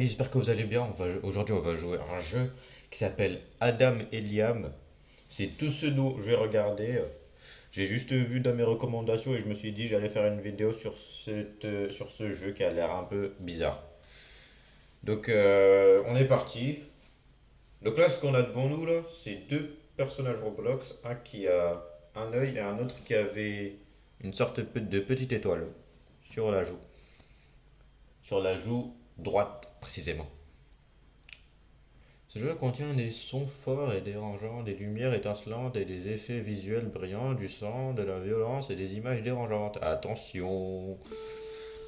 amis, j'espère que vous allez bien. Aujourd'hui, on va jouer à un jeu qui s'appelle Adam et Liam. C'est tout ce dont je vais regarder. J'ai juste vu dans mes recommandations et je me suis dit j'allais faire une vidéo sur ce jeu qui a l'air un peu bizarre. Donc, on est parti. Donc là, ce qu'on a devant nous, là, c'est deux personnages Roblox. Un qui a un œil et un autre qui avait une sorte de petite étoile sur la joue. Sur la joue droite, précisément. Ce jeu contient des sons forts et dérangeants, des lumières étincelantes et des effets visuels brillants, du sang, de la violence et des images dérangeantes. Attention,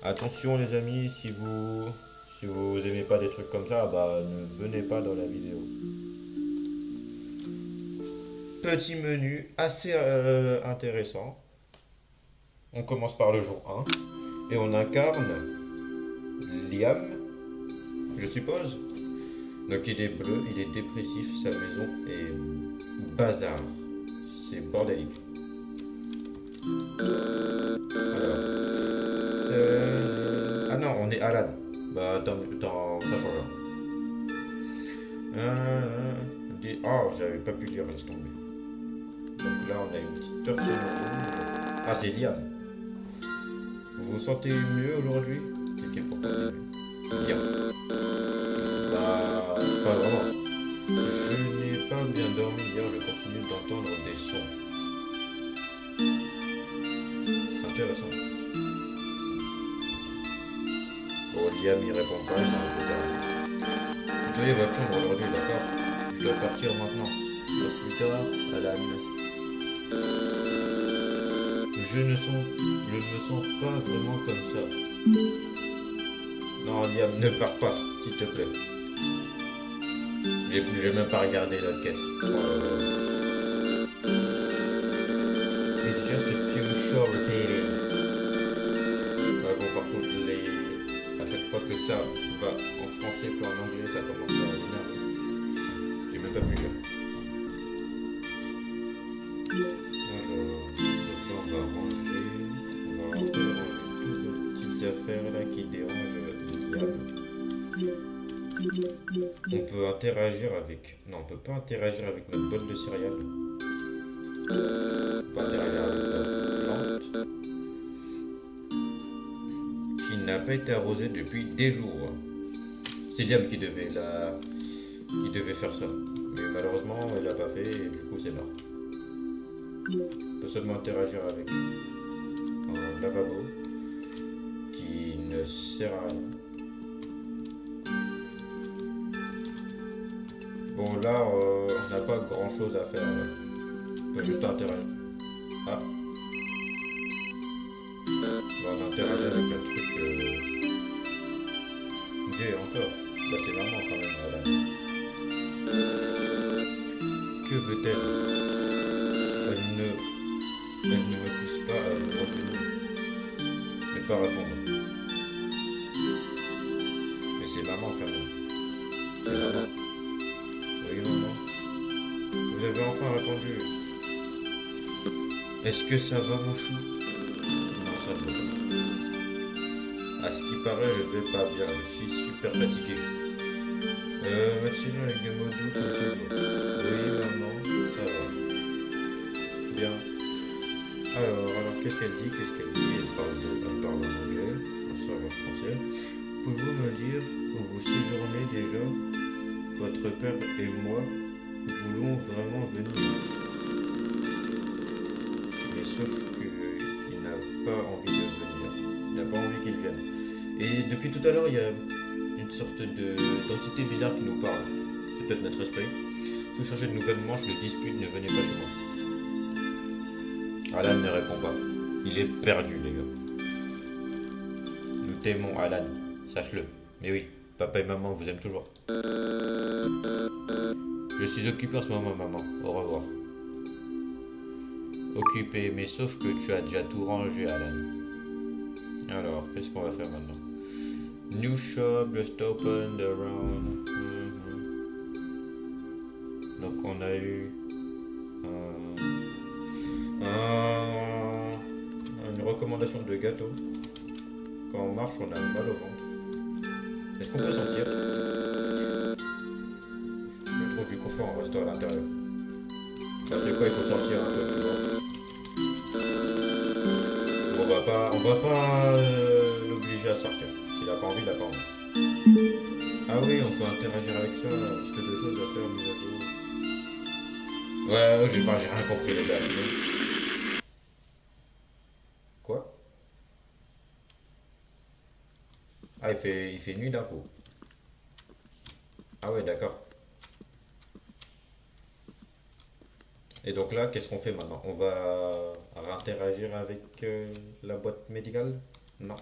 attention les amis, si vous aimez pas des trucs comme ça, bah ne venez pas dans la vidéo. Petit menu assez intéressant. On commence par le jour 1 et on incarne Liam, je suppose. Donc il est bleu, il est dépressif, sa maison est bazar. C'est bordélique. Alors, ah non, on est Alan. Bah attends, ça change rien. Oh, j'avais pas pu lire, laisse tomber. Donc là, on a une petite personne rouge. Ah, c'est Liam. Vous vous sentez mieux aujourd'hui? Cliquez pour pas bien. Bah, pas vraiment. Je n'ai pas bien dormi hier, je continue d'entendre des sons. Intéressant. Bon, Liam il répond pas, il m'a plus tard. Nettoyez votre chambre aujourd'hui, d'accord? Je dois partir maintenant. À plus tard, Alan. Je ne me sens pas vraiment comme ça. Non, Liam, ne pars pas, s'il te plaît. J'ai même pas regardé la caisse. It's just a few short repeating. Bon, par contre, à chaque fois que ça va en français puis en anglais, ça commence à m'énerver. J'ai même pas pu lire. Alors, donc là, on va ranger toutes nos petites affaires là qui dérangent Liam. On peut interagir avec. Non, on peut pas interagir avec notre bol de céréales. On peut interagir avec notre plante qui n'a pas été arrosée depuis des jours. C'est Liam qui devait faire ça. Mais malheureusement, elle l'a pas fait et du coup, c'est mort. On peut seulement interagir avec un lavabo qui ne sert à rien. Bon, là, on n'a pas grand chose à faire. On peut juste interagir. Ah, bon, on interagit avec un truc. J'ai encore. Bah, c'est maman quand même, Alan. Que veut-elle? Elle ne me pousse pas à me retenir. Mais pas répondre. Mais c'est maman quand même. C'est maman. Oui, maman. Vous avez enfin répondu. Est-ce que ça va, mon chou? Non, ça ne va pas. À ce qui paraît, je vais pas bien. Je suis super fatigué. M'attirer avec des mots doux comme toujours. Oui, maman, ça va. Bien. Alors, qu'est-ce qu'elle dit? Elle parle en anglais. Ça, en français. Pouvez-vous me dire où vous séjournez déjà? Votre père et moi voulons vraiment venir. Mais sauf qu'il n'a pas envie de venir. Il n'a pas envie qu'il vienne. Et depuis tout à l'heure, il y a une sorte d'entité bizarre qui nous parle. C'est peut-être notre esprit. Si vous cherchez de nouvelles manches de dispute, ne venez pas chez moi. Alan ne répond pas. Il est perdu, les gars. Nous t'aimons, Alan. Sache-le. Mais oui, papa et maman vous aiment toujours. Je suis occupé en ce moment, maman. Au revoir. Occupé, mais sauf que tu as déjà tout rangé, Alan. Alors, qu'est-ce qu'on va faire maintenant? New shop, just opened around. Donc on a eu une recommandation de gâteau. Quand on marche, on a mal au ventre. Est-ce qu'on peut sortir? Je trouve du confort en restant à l'intérieur. Bah, tu sais quoi, il faut sortir un peu, tu vois. On va pas l'obliger à sortir. S'il a pas envie, il a pas envie. Ah oui, on peut interagir avec ça. Liste de choses à faire, mise à jour. Ouais, j'ai rien compris, les gars. Quoi? Ah, il fait nuit d'un coup. Ah ouais, d'accord. Et donc là, qu'est-ce qu'on fait maintenant? On va interagir avec la boîte médicale? Non.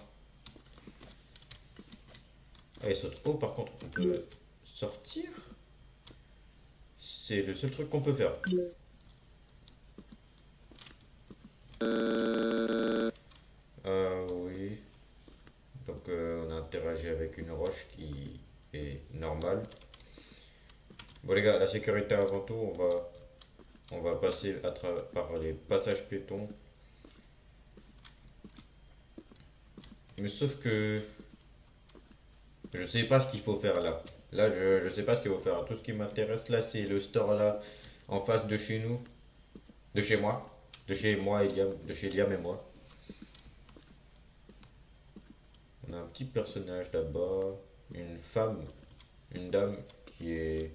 Ah, il saute haut, par contre, on peut sortir? C'est le seul truc qu'on peut faire. Oui. Donc on a interagi avec une roche qui est normale. Bon les gars, la sécurité avant tout, on va passer par les passages piétons. Mais sauf que je sais pas ce qu'il faut faire là. Là, je sais pas ce qu'il faut faire. Tout ce qui m'intéresse là, c'est le store là, en face de chez nous. De chez moi. De chez moi, Eliam. De chez Eliam et moi. On a un petit personnage là-bas. Une femme. Une dame qui est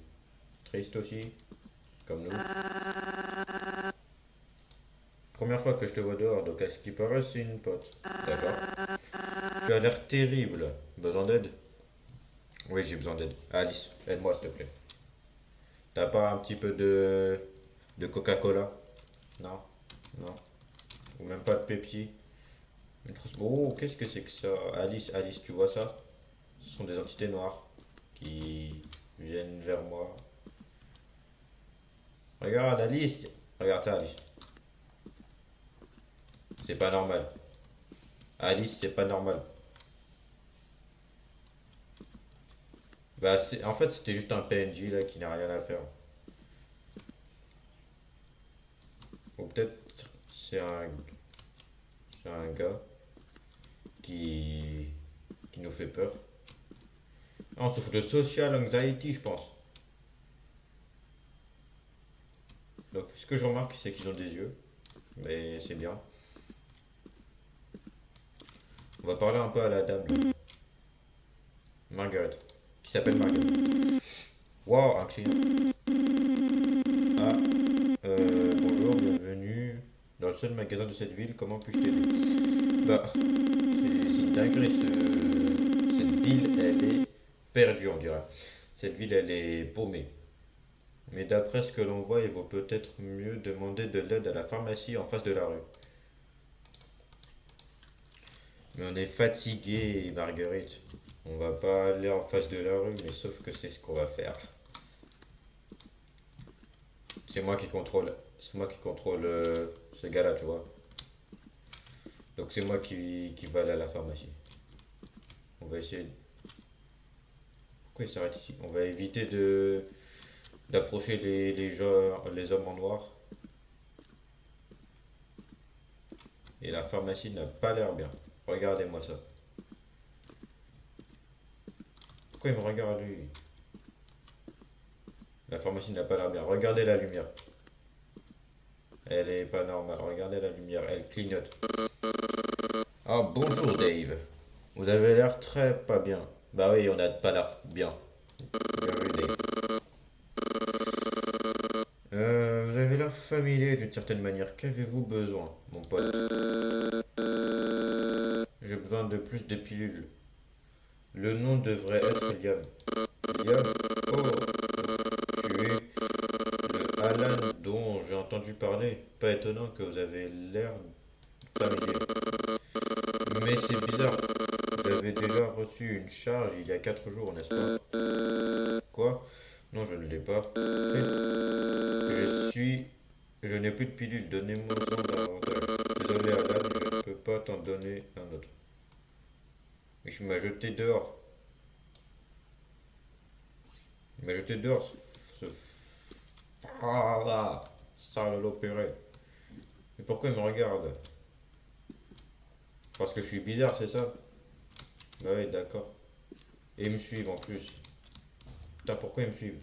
triste aussi. Comme nous. Première fois que je te vois dehors, donc à ce qui paraît, c'est une pote. D'accord. Tu as l'air terrible. Besoin d'aide? Oui, j'ai besoin d'aide. Alice, aide-moi s'il te plaît. T'as pas un petit peu de Coca-Cola? Non? Non? Ou même pas de Pepsi? Oh, qu'est-ce que c'est que ça? Alice, Alice, tu vois ça? Ce sont des entités noires qui viennent vers moi. Regarde, Alice! Regarde ça, Alice. C'est pas normal. Alice, c'est pas normal. Bah, en fait, c'était juste un PNJ là qui n'a rien à faire. Ou peut-être c'est un gars qui, qui nous fait peur. Ah, on souffre de social anxiety, je pense. Donc, ce que je remarque, c'est qu'ils ont des yeux. Mais c'est bien. On va parler un peu à la dame, là. Margaret. Qui s'appelle Margaret. Wow, un client. Ah, bonjour, bienvenue dans le seul magasin de cette ville. Comment puis-je t'aider? Bah, c'est une dinguerie. Cette ville, elle est perdue, on dirait. Cette ville, elle est paumée. Mais d'après ce que l'on voit, il vaut peut-être mieux demander de l'aide à la pharmacie en face de la rue. Mais on est fatigué, Marguerite. On va pas aller en face de la rue, mais sauf que c'est ce qu'on va faire. C'est moi qui contrôle ce gars-là, tu vois. Donc c'est moi qui va aller à la pharmacie. On va essayer. Pourquoi il s'arrête ici? On va éviter d'approcher les gens, les hommes en noir. Et la pharmacie n'a pas l'air bien. Regardez-moi ça. Pourquoi il me regarde lui? La pharmacie n'a pas l'air bien. Regardez la lumière. Elle est pas normale. Regardez la lumière. Elle clignote. Ah, bonjour Dave. Vous avez l'air très pas bien. Bah oui, on n'a pas l'air bien. Bienvenue Dave. Vous avez l'air familier d'une certaine manière. Qu'avez-vous besoin, mon pote? J'ai besoin de plus de pilules. Le nom devrait être Liam. Liam? Oh, tu es le Alan dont j'ai entendu parler. Pas étonnant que vous avez l'air familier. Mais c'est bizarre. Vous avez déjà reçu une charge il y a 4 jours, n'est-ce pas? Quoi? Non, je ne l'ai pas. Je suis. Je n'ai plus de pilule, donnez-moi-en davantage. Désolé Alan, je ne peux pas t'en donner un autre. Mais je m'as jeté dehors. Il m'a jeté dehors. Ce... Ah là, sale l'opéré. Mais pourquoi il me regarde? Parce que je suis bizarre, c'est ça? Bah oui, d'accord. Et ils me suivent en plus. Putain, pourquoi ils me suivent?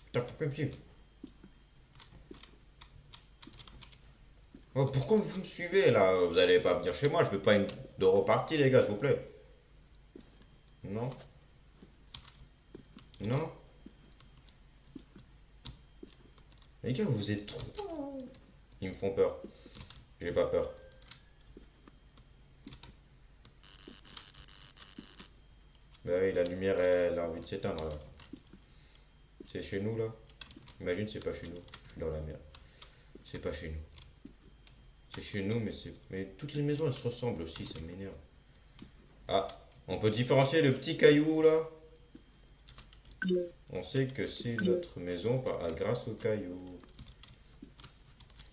Putain, pourquoi ils me suivent? Oh, pourquoi vous me suivez là? Vous allez pas venir chez moi, je veux pas une de repartie les gars, s'il vous plaît. Non. Non. Les gars, vous êtes trop... Ils me font peur. J'ai pas peur. Bah oui, la lumière, elle a envie de s'éteindre là. C'est chez nous là. Imagine, c'est pas chez nous. Je suis dans la merde. C'est pas chez nous. C'est chez nous, mais c'est. Mais toutes les maisons elles se ressemblent aussi, ça m'énerve. Ah, on peut différencier le petit caillou là. On sait que c'est notre maison grâce au caillou.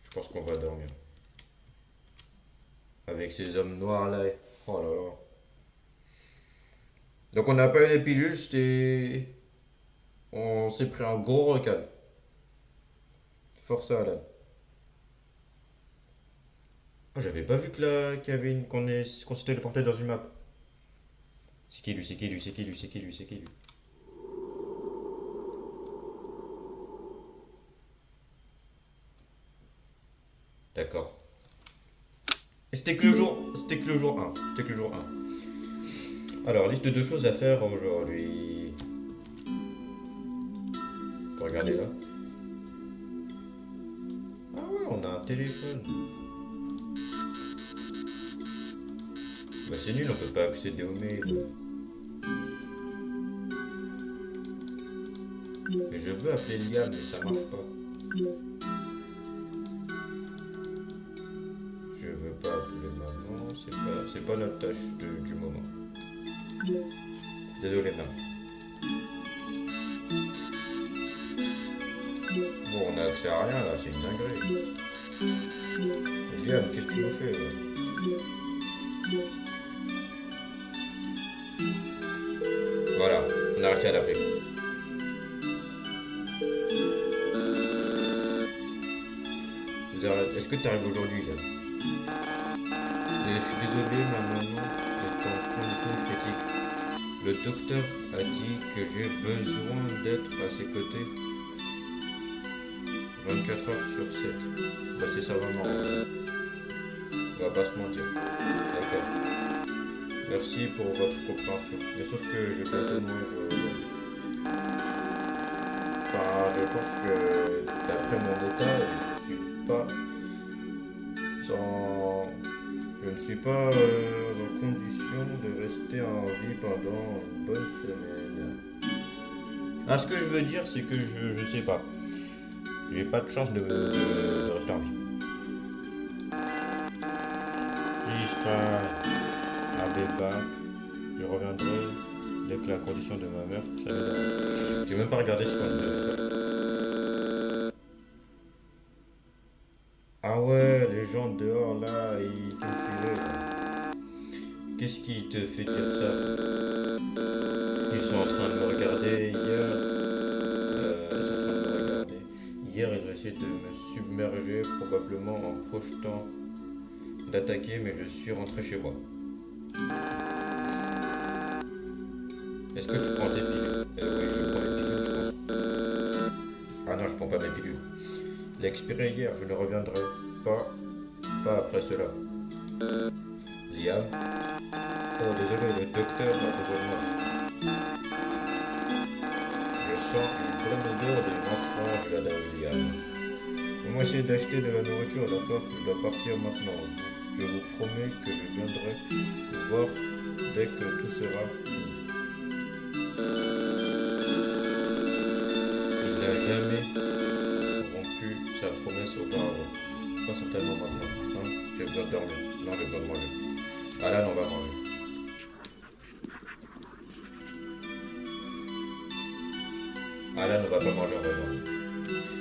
Je pense qu'on va dormir. Avec ces hommes noirs là. Oh là là. Donc on n'a pas eu les pilules, c'était. On s'est pris un gros recal. Force à Alan. Ah, j'avais pas vu que là qu'il y avait qu'on s'était téléporté dans une map. C'est qui lui, c'est qui lui, c'est qui lui, c'est qui lui, c'est qui lui. D'accord. Et c'était que le jour. C'était que le jour 1. C'était que le jour 1. Alors, liste de choses à faire aujourd'hui. Pour regarder là. Ah ouais, on a un téléphone. Bah c'est nul, on peut pas accéder aux mails. Mais je veux appeler Liam, mais ça marche pas. Je veux pas appeler maman, c'est pas notre tâche du moment. Désolé, maman. Bon, on a accès à rien là, c'est une dinguerie. Liam, qu'est-ce que tu nous fais là? Voilà, on a réussi à l'appeler. Est-ce que tu arrives aujourd'hui là? Je suis désolé, ma maman est en condition critique. Le docteur a dit que j'ai besoin d'être à ses côtés 24 heures sur 7. Bah c'est ça vraiment. On va pas se mentir. D'accord. Merci pour votre compréhension. Mais sauf que je vais bientôt mourir. Enfin, je pense que d'après mon état, je ne suis pas en condition de rester en vie pendant une bonne semaine. Ah, ce que je veux dire, c'est que je sais pas. J'ai pas de chance de rester en vie. Please try. I'll be back. Je reviendrai dès que la condition de ma mère s'améliore. J'ai même pas regardé ce qu'on devait faire. Ah ouais, les gens dehors là, ils t'ont filé. Qu'est-ce qui te fait dire ça? Ils sont en train de me regarder hier. Ils sont en train de me regarder. Hier, ils ont essayé de me submerger, probablement en projetant d'attaquer, mais je suis rentré chez moi. Est-ce que tu prends tes pilules? Oui, je prends mes pilules, je pense. Ah non, je prends pas mes pilules. Il a expiré hier, je ne reviendrai pas après cela. Liam. Oh désolé, le docteur a besoin de moi. Je sens une bonne odeur de mensonge là-dedans, Liam. On va essayer d'acheter de la nourriture, d'accord? Je dois partir maintenant. Je vous promets que je viendrai vous voir dès que tout sera fini. Il n'a jamais rompu sa promesse auparavant. Pas certainement maintenant. Hein? J'ai besoin de dormir. Non, j'ai besoin de manger. Alan, on va manger. Alan, on va pas manger, on va dormir.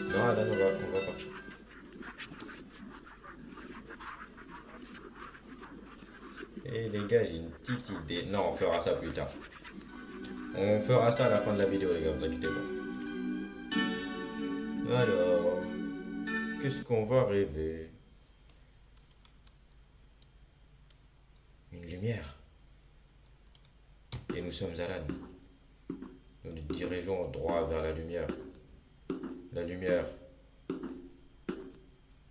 Non, Alan, on va partir. Et les gars, j'ai une petite idée. Non, on fera ça plus tard. On fera ça à la fin de la vidéo, les gars, vous inquiétez pas. Alors, qu'est-ce qu'on va rêver? lumière. Et nous sommes Alan. Nous nous dirigeons droit vers la lumière. La lumière.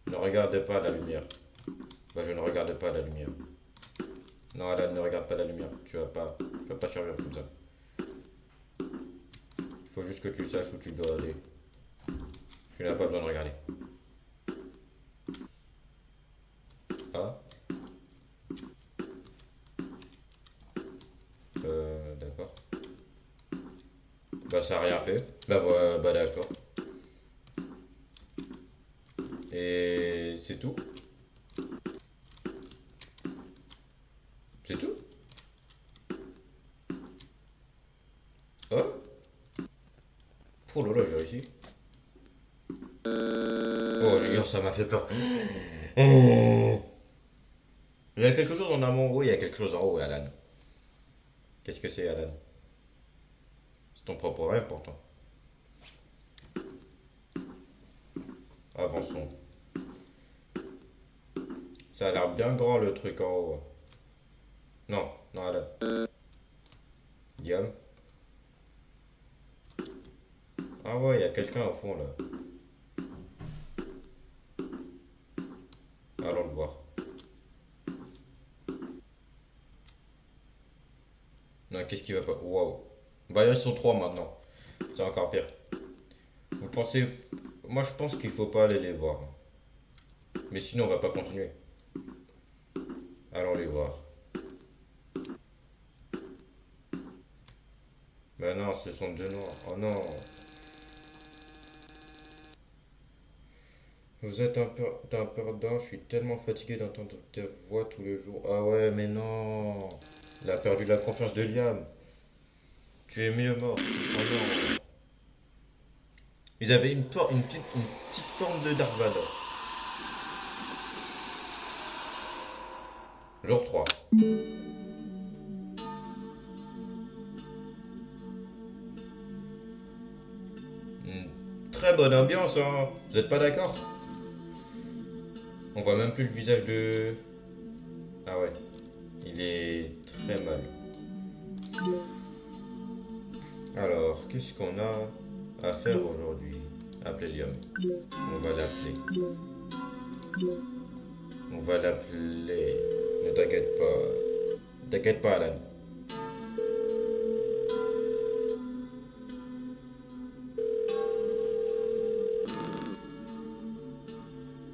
Ne regarde pas la lumière. Bah, je ne regarde pas la lumière. Non, Alan, ne regarde pas la lumière. Tu vas pas survivre comme ça. Il faut juste que tu saches où tu dois aller. Tu n'as pas besoin de regarder. Ah. D'accord. Bah, ça a rien fait. Bah, voilà, bah, d'accord. Et c'est tout? C'est tout? Ah? Oh là là, j'ai réussi. Oh, ça m'a fait peur. Oh. Il y a quelque chose en amont, oui, il y a quelque chose en haut, Alan. Qu'est-ce que c'est, Alan? C'est ton propre rêve, pourtant. Avançons. Ça a l'air bien grand, le truc en haut. Non, non, Alan. Guillaume. Ah ouais, il y a quelqu'un au fond, là. Allons le voir. Non, qu'est-ce qui va pas... Waouh. Bah, ils sont trois maintenant. C'est encore pire. Vous pensez... Moi, je pense qu'il faut pas aller les voir. Mais sinon, on va pas continuer. Allons les voir. Bah non, ce sont deux noirs. Oh non. Vous êtes un perdant, je suis tellement fatigué d'entendre ta voix tous les jours. Ah ouais, mais non. Il a perdu la confiance de Liam. Tu es mieux mort. Oh non. Ils avaient une petite forme de Dark Vador. Jour 3. Très bonne ambiance, hein. Vous êtes pas d'accord? On voit même plus le visage de... Ah ouais. Il est très mal. Alors, qu'est-ce qu'on a à faire aujourd'hui? Appeler Liam. On va l'appeler. On va l'appeler. Ne t'inquiète pas. T'inquiète pas, Alan.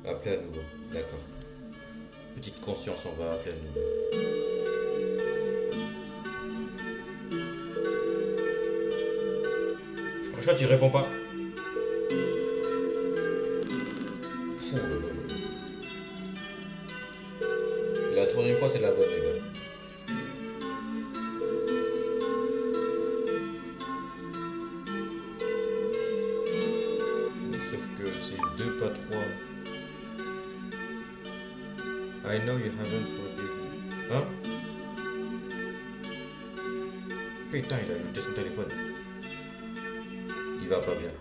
Appeler à nouveau. D'accord. Petite conscience, on va appeler à nouveau. Franchement, tu réponds pas. Fou, la troisième fois, c'est la bonne, les gars. Sauf que c'est deux, pas trois. I know you haven't forgiven. Hein? Putain, il a ajouté son téléphone. Il va pas bien.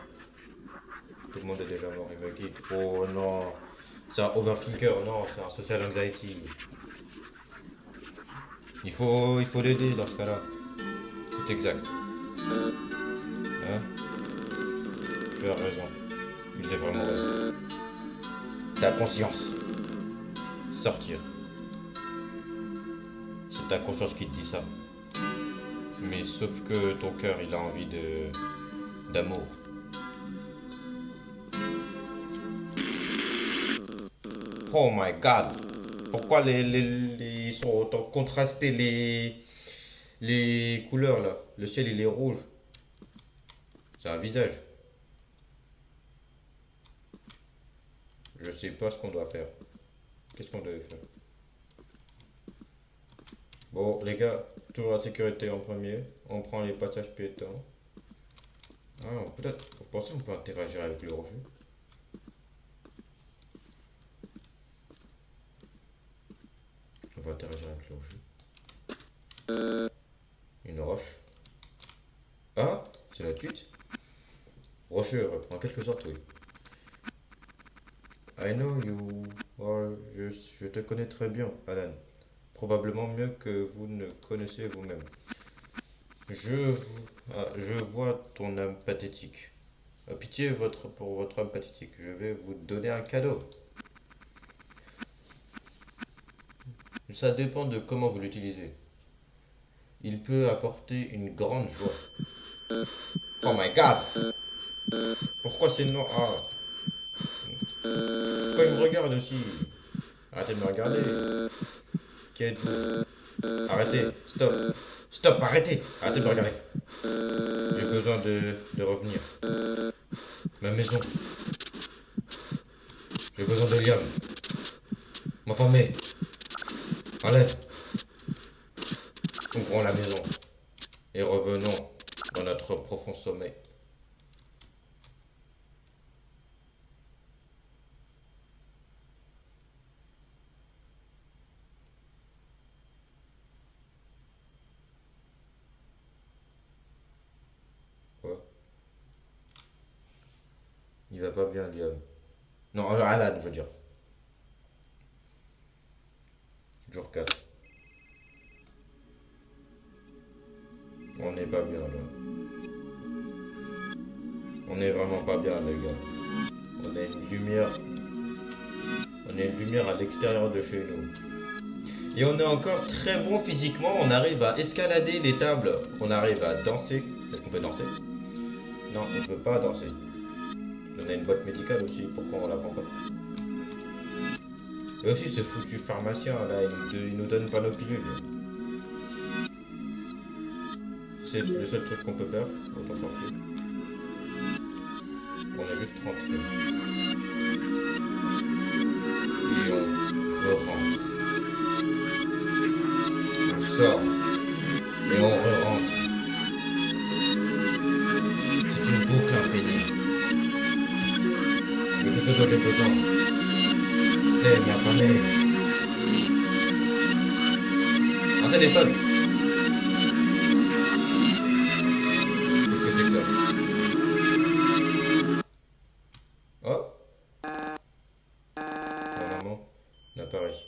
Tout le monde est déjà mort, il me quitte. Oh non. C'est un overthinker, non, c'est un social anxiety. Il faut l'aider dans ce cas-là. C'est exact. Hein? Tu as raison. Il devrait mourir. Ta conscience. Sortir. C'est ta conscience qui te dit ça. Mais sauf que ton cœur, il a envie d'amour. Oh my god. Pourquoi ils sont autant contrastés les couleurs là? Le ciel il est rouge. C'est un visage. Je sais pas ce qu'on doit faire. Qu'est-ce qu'on devait faire? Bon les gars, toujours la sécurité en premier. On prend les passages piétons. Ah, peut-être. Vous pensez qu'on peut interagir avec le rocher? On va interagir avec le rocher. Une roche. Ah, c'est la tweet. Rocheux, en quelque sorte, oui. I know you are... Je te connais très bien, Alan. probablement mieux que vous ne connaissez vous-même. Je vois ton âme pathétique. Pitié pour votre âme pathétique. Je vais vous donner un cadeau. Ça dépend de comment vous l'utilisez. Il peut apporter une grande joie. Oh my god! Pourquoi c'est noir? Ah, pourquoi il me regarde aussi? Arrêtez de me regarder. Qui êtes-vous? Arrêtez, stop. Stop, arrêtez. Arrêtez de me regarder. J'ai besoin de revenir. Ma maison. J'ai besoin de Liam. M'enfermer. À l'aide. Ouvrons la maison. Et revenons dans notre profond sommeil. Quoi? Il va pas bien, Liam. Non, Alan, je veux dire. Jour 4. On n'est pas bien là. On n'est vraiment pas bien, les gars. On a une lumière. On a une lumière à l'extérieur de chez nous. Et on est encore très bon physiquement. On arrive à escalader les tables. On arrive à danser. Est-ce qu'on peut danser? Non, on ne peut pas danser. On a une boîte médicale aussi. Pourquoi on la prend pas? Et aussi ce foutu pharmacien là, il nous donne pas nos pilules. C'est le seul truc qu'on peut faire. Autant sortir. On est juste rentré. Et on re-rentre. On sort. Et on re-rentre. C'est une boucle infinie. Mais tout ce dont j'ai besoin, c'est ma famille. Un téléphone. Qu'est-ce que c'est que ça? Oh, normalement, n'apparaît.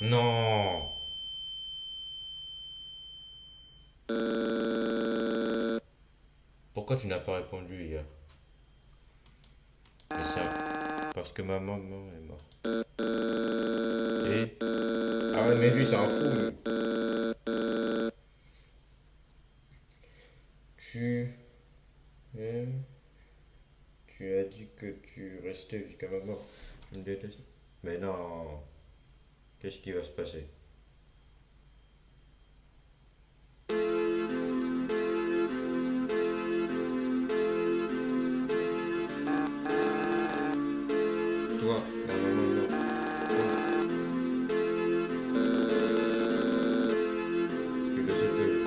Non. Pourquoi tu n'as pas répondu hier? Mais c'est parce que ma maman est morte. Et ah ouais, mais lui c'est un fou. Tu eh, tu as dit que tu restais jusqu'à ma mort. Tu me détestes. Mais non. Qu'est-ce qui va se passer? Toi, ma maman est morte. Tu es le seul que j'ai.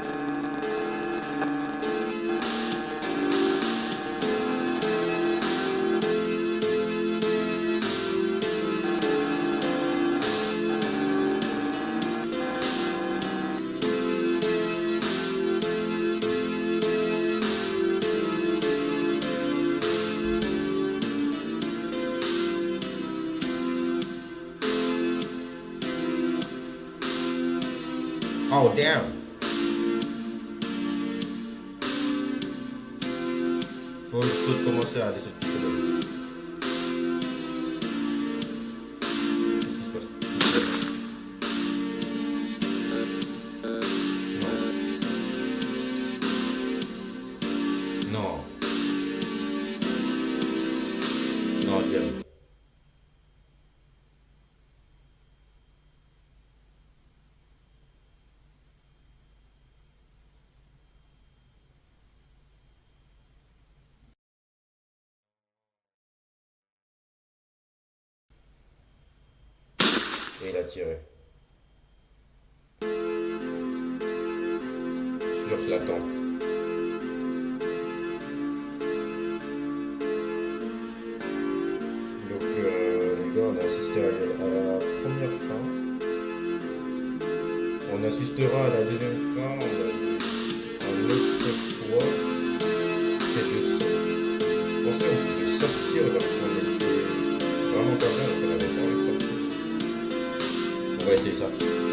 Oh damn! Faut commencer à laisser tout le Qu'est-ce qui se passe? Non. Non. Non, Liam. Et il a tiré. Sur la tempe. Donc, les gars, on a assisté à la première fin. On assistera à la deuxième fin. On a un autre choix. C'est de penser on pouvait sortir lorsqu'on était vraiment pas bien, parce qu'on avait pas envie de sortir. On va essayer ça.